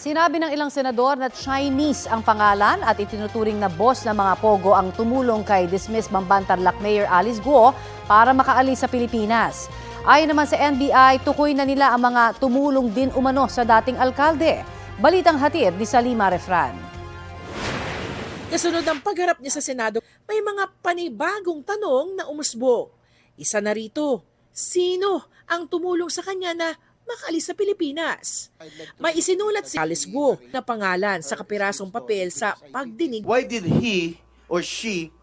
Sinabi ng ilang senador na Chinese ang pangalan at itinuturing na boss ng mga pogo ang tumulong kay dismissed Bamban-Tarlac Mayor Alice Guo para makaalis sa Pilipinas. Ayon naman sa NBI, tukoy na nila ang mga tumulong din umano sa dating alkalde. Balitang hatid ni Salima Refran. Kasunod ang pagharap niya sa Senado, may mga panibagong tanong na umusbong. Isa na rito, sino ang tumulong sa kanya na makaalis sa Pilipinas? May isinulat si Alice Guo na pangalan sa kapirasong papel sa pagdinig. Why did he or she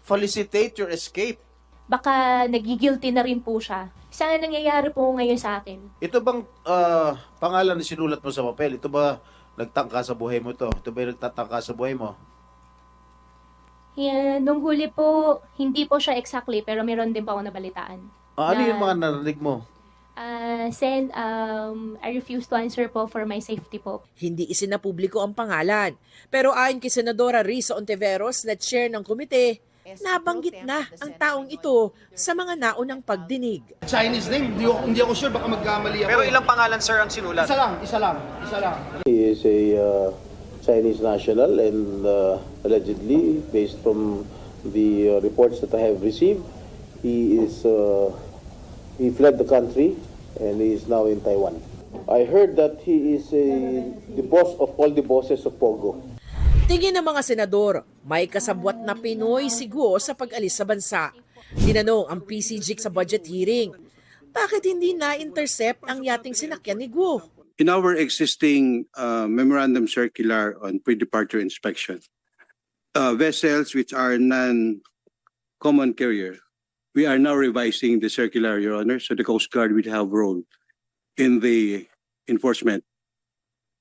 felicitate your escape? Baka nagigilty na rin po siya. Sana nangyayari po ngayon sa akin. Ito bang pangalan na sinulat mo sa papel? Ito ba nagtangka sa buhay mo to? Ito ba nagtatangka sa buhay mo? Yeah, nung huli po, hindi po siya exactly, pero meron din po ako nabalitaan. Ano yung mga narinig mo? Sen, I refuse to answer po for my safety po. Hindi isinapubliko ang pangalan. Pero ayon kay Senadora Risa Ontiveros na chair ng komite, nabanggit na ang taong ito sa mga naunang pagdinig. Chinese name, hindi ako sure, baka magkamali ako. Pero ilang pangalan, sir, ang sinulat? Isa lang. He is a Chinese national and allegedly, based from the reports that I have received, he fled the country and he is now in Taiwan. I heard that he is the boss of all the bosses of Pogo. Tingin ng mga senador, may kasabwat na Pinoy si Guo sa pag-alis sa bansa. Tinanong ang PCGIC sa budget hearing, bakit hindi na-intercept ang yating sinakyan ni Guo? In our existing memorandum circular on pre-departure inspection, vessels which are non-common carrier, we are now revising the circular, Your Honor, so the Coast Guard will have role in the enforcement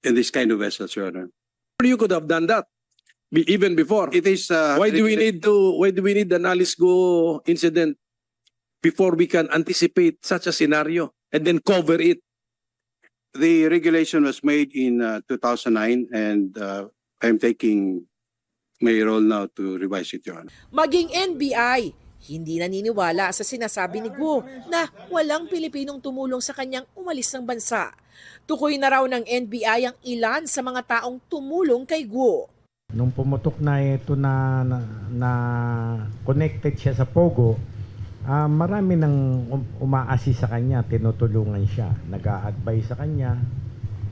in this kind of vessels, Your Honor. You could have done that even before. It is Why do we need an Alice Go incident before we can anticipate such a scenario and then cover it? The regulation was made in 2009 and I'm taking my role now to revise it, Your Honor. Maging NBI, hindi naniniwala sa sinasabi ni Guo na walang Pilipinong tumulong sa kanyang umalis ng bansa. Tukoy na raw ng NBI ang ilan sa mga taong tumulong kay Guo. Nung pumutok na ito na connected siya sa Pogo, marami nang umaasist sa kanya, tinutulungan siya, nag-a-advise sa kanya,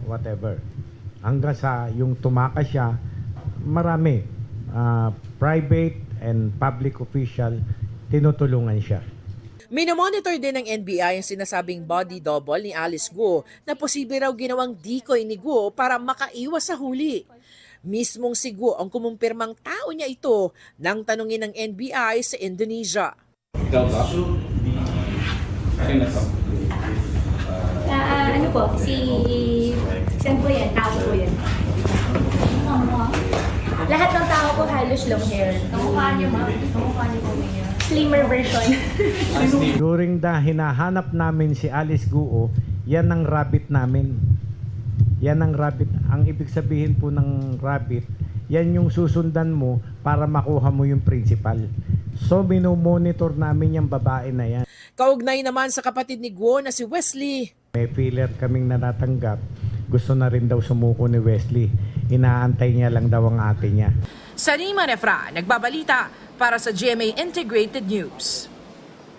whatever. Hanggang sa yung tumakas siya, marami, private and public official, tinutulungan siya. Minomonitor din ng NBI ang sinasabing body double ni Alice Guo na posible raw ginawang decoy ni Guo para makaiwas sa huli. Mismong si Guo ang kumumpirmang tao niya ito nang tanungin ng NBI sa Indonesia. Ano po, saan po yan? Tao po yan. Lahat ng tao po halos long hair. Kamukha niyo ba? Kamukha niyo po niya. Slimmer version. During hinahanap namin si Alice Guo, yan ang rabbit namin. Yan ang rabbit. Ang ibig sabihin po ng rabbit, yan yung susundan mo para makuha mo yung principal. So, minomonitor namin yung babae na yan. Kaugnay naman sa kapatid ni Guo na si Wesley. May filler kaming natatanggap. Gusto na rin daw sumuko ni Wesley. Inaantay niya lang daw ang ate niya. Salima Refra, nagbabalita para sa GMA Integrated News.